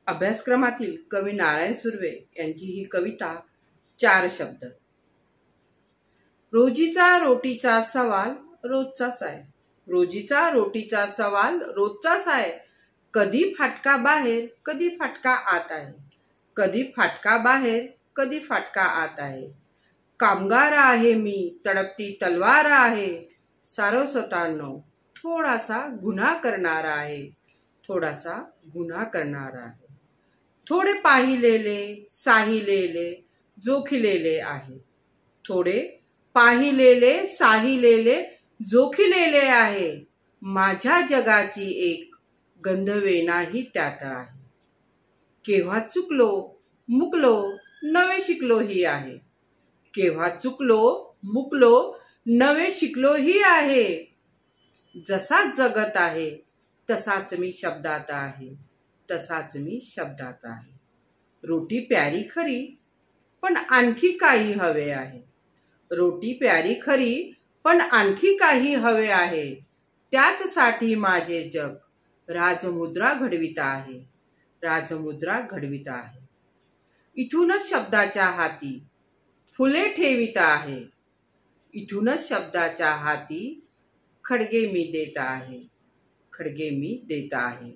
अभ्यासक्रमातील कवी नारायण सुर्वे यांची ही कविता 4 शब्द। रोजीचा रोटीचा सवाल रोजचाच आहे, रोजीचा रोटीचा सवाल रोजचाच आहे। कधी फाटका बाहेर कधी फाटका आत आहे, कधी फाटका बाहेर कधी फाटका आत आहे। कामगार आहे मी तडपती तलवार आहे, सारस्वतांनो थोडासा गुन्हा करणारा आहे, थोडासा गुन्हा करणारा आहे। थोडे पाहिलेले साहिलेले जोखिलेले आहे, थोडे पाहिलेले साहिलेले जोखिलेले आहे। माझ्या जगाची एक गंधवेनाही त्यात आहे। केव्हा चुकलो मुकलो नवे शिकलो ही आहे, केव्हा चुकलो मुकलो नवे शिकलो ही आहे। जसा जगत आहे तसाच मी शब्दात आहे, तसाच मी शब्दात आहे। रोटी प्यारी खरी पण आणखी काही हवे आहे, रोटी प्यारी खरी पण आणखी काही हवे आहे। त्याचसाठी माझे जग राजमुद्रा घडवित आहे, राजमुद्रा घडवित आहे। इथूनच शब्दाच्या हाती फुले ठेवित आहे, इथूनच शब्दाच्या हाती खडगे मी देत आहे, खडगे मी देत आहे।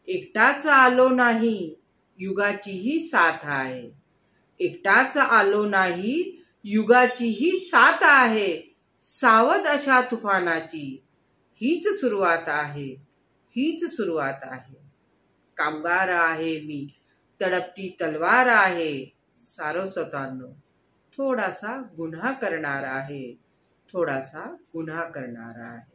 एकटाच आलो नाही युगाचीही साथ आहे, एकटाच आलो नाही युगाचीही साथ आहे। सावध अशा तुफानाची हीच सुरुवात आहे, हीच सुरुवात आहे। कामगार आहे मी तडपती तलवार आहे, सारस्वतांनो थोडासा गुन्हा करणार आहे, थोडासा गुन्हा करणार आहे।